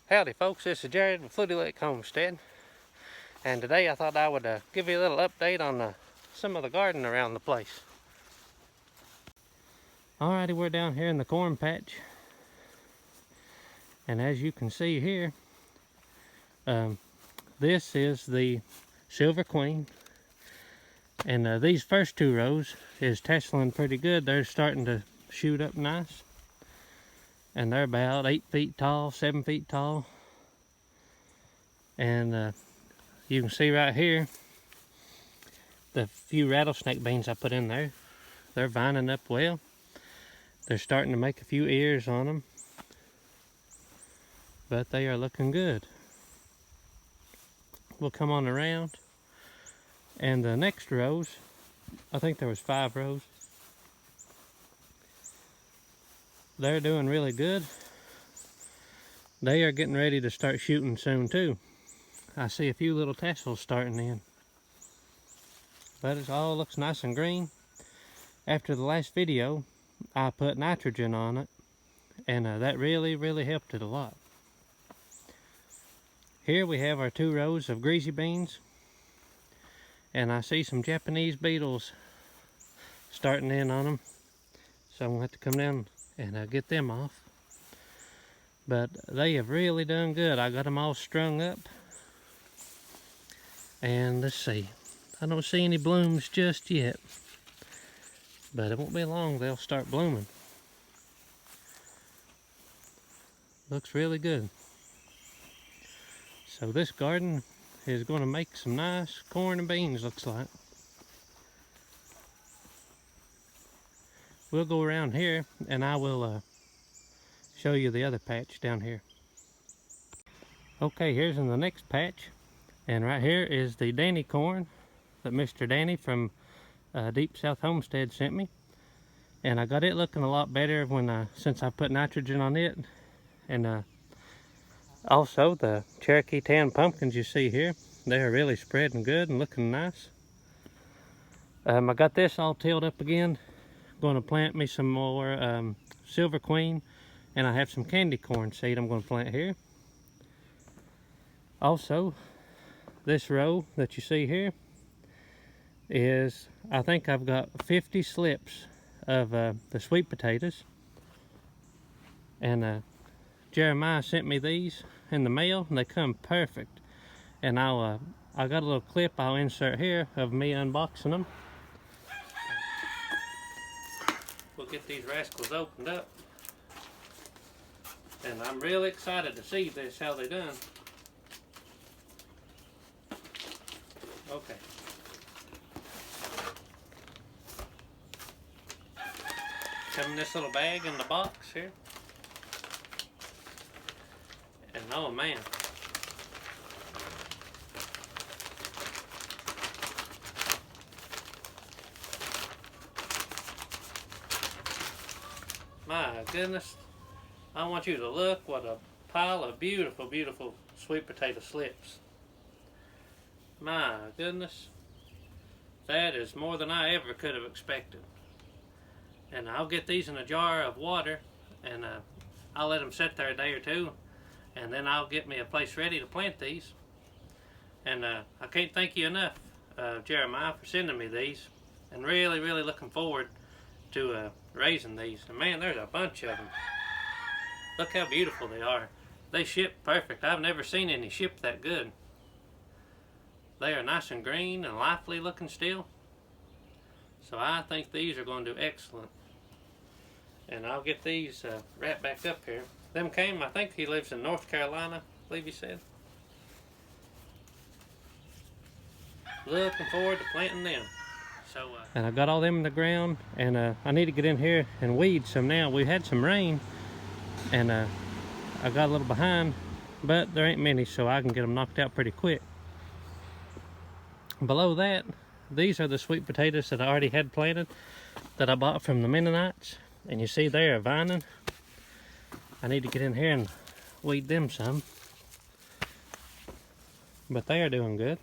Howdy folks, this is Jared with Fluty Homestead, and today I thought I would give you a little update on some of the garden around the place. Alrighty, we're down here in the corn patch, and as you can see here, this is the Silver Queen, and these first two rows is tasseling pretty good. They're starting to shoot up nice. And they're about 8 feet tall, 7 feet tall. And you can see right here, the few rattlesnake beans I put in there, they're vining up well. They're starting to make a few ears on them, but they are looking good. We'll come on around, and the next rows, I think there was 5 rows. They're doing really good. They are getting ready to start shooting soon too. I see a few little tassels starting in. But it all looks nice and green. After the last video, I put nitrogen on it, and that really helped it a lot. Here we have our 2 rows of greasy beans, and I see some Japanese beetles starting in on them, so I'm gonna have to come down and get them off. But they have really done good. I got them all strung up, and let's see, I don't see any blooms just yet, but it won't be long they'll start blooming. Looks really good. So this garden is going to make some nice corn and beans, looks like. We'll go around here and I will show you the other patch down here. Okay, here's in the next patch, and right here is the Danny corn that Mr. Danny from Deep South Homestead sent me, and I got it looking a lot better when since I put nitrogen on it. And also the Cherokee tan pumpkins you see here, they are really spreading good and looking nice. I got this all tilled up again. Going to plant me some more Silver Queen, and I have some candy corn seed I'm going to plant here. Also, this row that you see here is, I think I've got 50 slips of the sweet potatoes, and Jeremiah sent me these in the mail, and they come perfect. And I got a little clip I'll insert here of me unboxing them. We'll get these rascals opened up, and I'm really excited to see this, how they done. Okay. Come in this little bag in the box here, and oh man, my goodness, I want you to look what a pile of beautiful sweet potato slips. My goodness, that is more than I ever could have expected. And I'll get these in a jar of water, and I'll let them sit there a day or two, and then I'll get me a place ready to plant these. And I can't thank you enough, Jeremiah, for sending me these, and really looking forward to raising these. And man, there's a bunch of them. Look how beautiful they are. They ship perfect. I've never seen any ship that good. They are nice and green and lively looking still. So I think these are going to do excellent. And I'll get these wrapped back up here. Them came, I think he lives in North Carolina, I believe he said. Looking forward to planting them. So, and I got all them in the ground, and I need to get in here and weed some now. We had some rain, and I got a little behind, but there ain't many, so I can get them knocked out pretty quick. Below that, these are the sweet potatoes that I already had planted that I bought from the Mennonites, and you see they are vining. I need to get in here and weed them some, but they are doing good.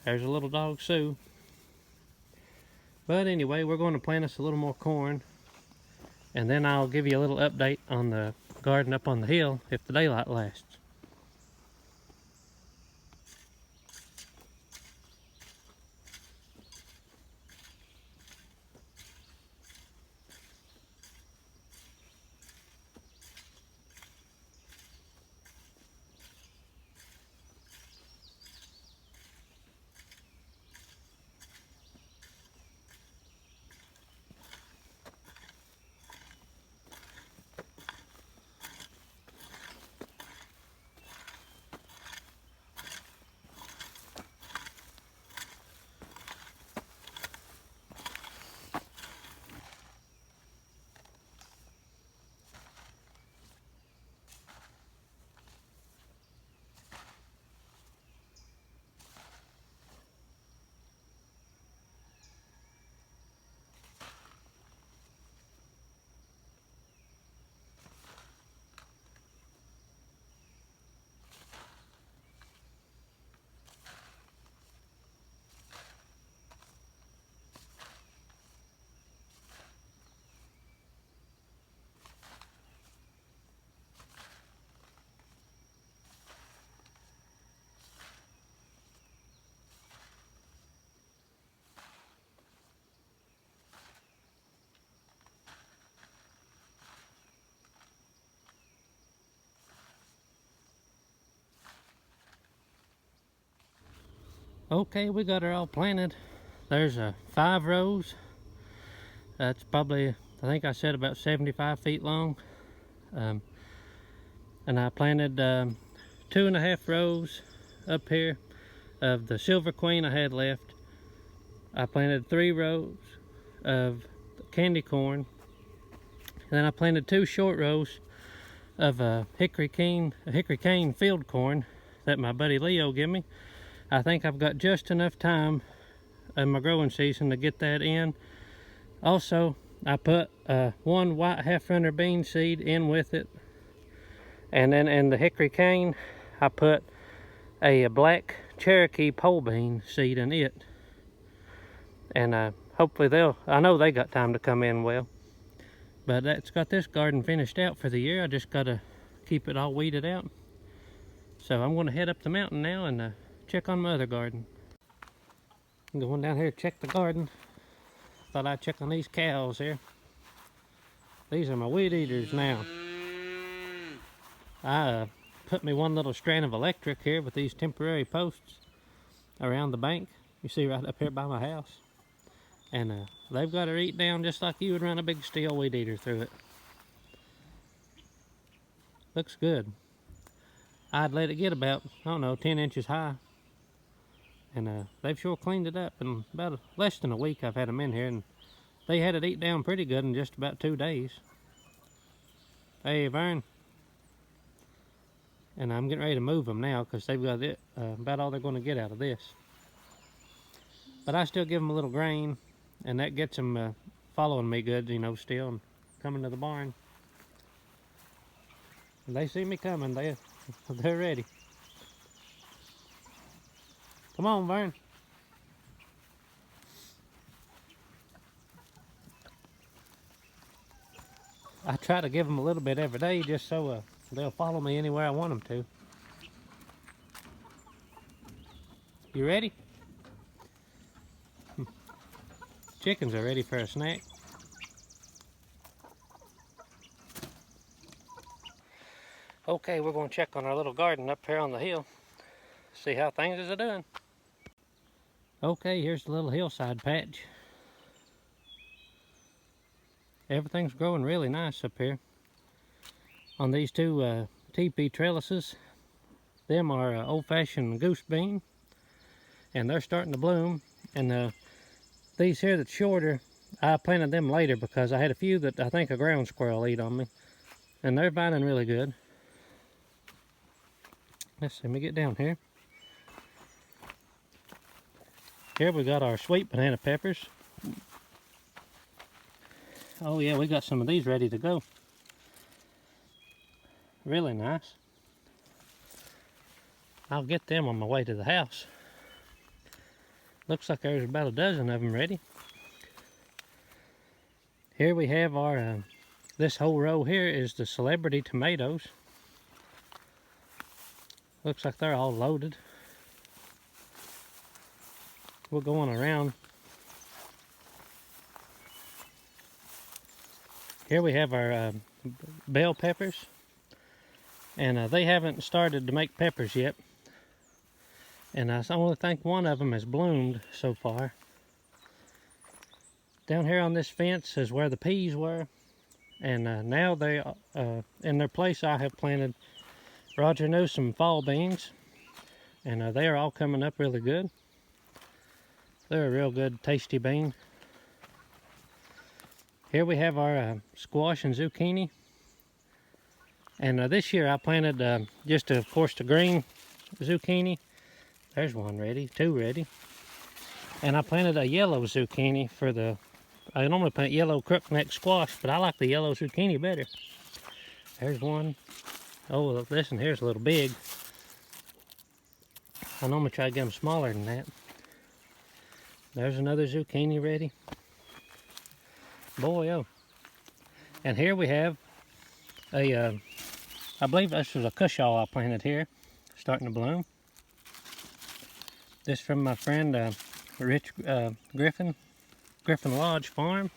There's a little dog Sue. But anyway, we're going to plant us a little more corn, and then I'll give you a little update on the garden up on the hill if the daylight lasts. Okay, we got her all planted. There's 5 rows. That's probably, I think I said about 75 feet long. And I planted 2.5 rows up here of the silver queen I had left. I planted 3 rows of candy corn. And then I planted 2 short rows of hickory cane field corn that my buddy Leo gave me. I think I've got just enough time in my growing season to get that in. Also, I put 1 white half-runner bean seed in with it. And then in the hickory cane, I put a black Cherokee pole bean seed in it. And hopefully I know they got time to come in well. But that's got this garden finished out for the year. I just got to keep it all weeded out. So I'm going to head up the mountain now and check on my other garden. I'm going down here to check the garden. Thought I'd check on these cows here. These are my weed eaters now. I put me 1 little strand of electric here with these temporary posts around the bank. You see right up here by my house. And they've got her eat down just like you would run a big steel weed eater through it. Looks good. I'd let it get about, I don't know, 10 inches high. And they've sure cleaned it up in about less than a week I've had them in here, and they had it eat down pretty good in just about 2 days. Hey, Vern. And I'm getting ready to move them now because they've got it, about all they're going to get out of this. But I still give them a little grain, and that gets them following me good, you know, still, and coming to the barn. And they see me coming, they're ready. Come on, Vern. I try to give them a little bit every day just so they'll follow me anywhere I want them to. You ready? Chickens are ready for a snack. Okay, we're going to check on our little garden up here on the hill. See how things is doing. Okay, here's the little hillside patch. Everything's growing really nice up here. On these 2 TP trellises, them are old-fashioned goose bean, and they're starting to bloom. And these here that's shorter, I planted them later because I had a few that I think a ground squirrel ate on me, and they're vining really good. Let's see, let me get down here. Here we got our sweet banana peppers. Oh yeah, we got some of these ready to go. Really nice. I'll get them on my way to the house. Looks like there's about a dozen of them ready. Here we have our This whole row here is the celebrity tomatoes. Looks like they're all loaded. We're going around. Here we have our bell peppers. And they haven't started to make peppers yet. And I only think one of them has bloomed so far. Down here on this fence is where the peas were. And now they, in their place, I have planted, Roger knows, some fall beans. And they are all coming up really good. They're a real good, tasty bean. Here we have our squash and zucchini. And this year I planted just, of course, the green zucchini. There's one ready, two ready. And I planted a yellow zucchini for the, I normally plant yellow crookneck squash, but I like the yellow zucchini better. There's one. Oh, this one here's a little big. I normally try to get them smaller than that. There's another zucchini ready. Boy, oh. And here we have a, I believe this was a cushaw I planted here, starting to bloom. This from my friend Rich Griffin Lodge Farm.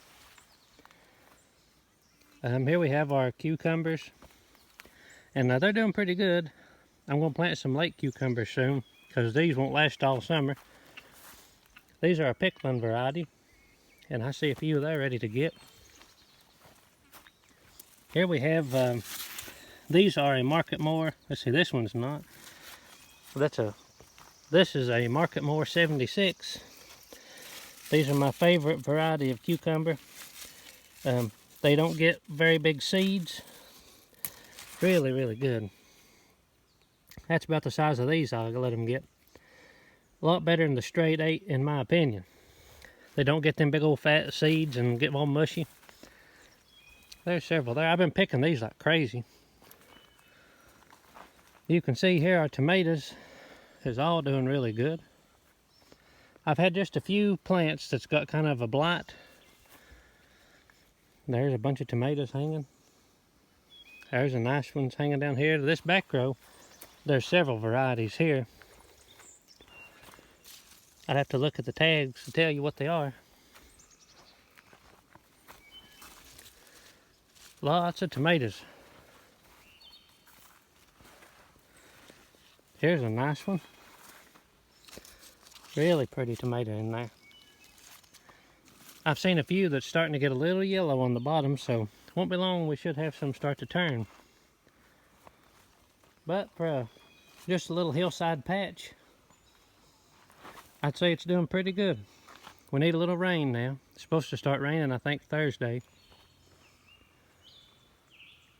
Here we have our cucumbers, and they're doing pretty good. I'm going to plant some late cucumbers soon, because these won't last all summer. These are a pickling variety, and I see a few there ready to get. Here we have, these are a Marketmore. Let's see, this one's not. This is a Marketmore 76. These are my favorite variety of cucumber. They don't get very big seeds. Really, really good. That's about the size of these I'll let them get. A lot better than the straight 8 in my opinion. They don't get them big old fat seeds and get all mushy. There's several there. I've been picking these like crazy. You can see here our tomatoes is all doing really good. I've had just a few plants that's got kind of a blight. There's a bunch of tomatoes hanging. There's a nice ones hanging down here. This back row, there's several varieties here. I'd have to look at the tags to tell you what they are. Lots of tomatoes. Here's a nice one. Really pretty tomato in there. I've seen a few that's starting to get a little yellow on the bottom, so won't be long we should have some start to turn. But for just a little hillside patch, I'd say it's doing pretty good. We need a little rain now. It's supposed to start raining, I think, Thursday.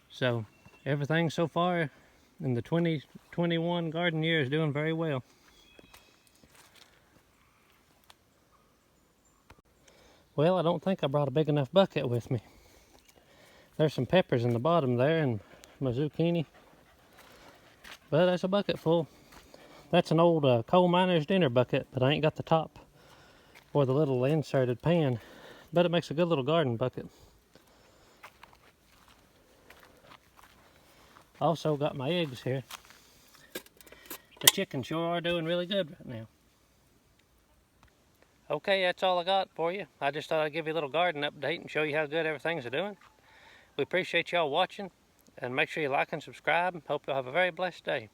So everything so far in the 2021 garden year is doing very well. Well, I don't think I brought a big enough bucket with me. There's some peppers in the bottom there and my zucchini. But that's a bucket full. That's an old coal miner's dinner bucket, but I ain't got the top or the little inserted pan. But it makes a good little garden bucket. Also got my eggs here. The chickens sure are doing really good right now. Okay, that's all I got for you. I just thought I'd give you a little garden update and show you how good everything's doing. We appreciate y'all watching, and make sure you like and subscribe. Hope you'll have a very blessed day.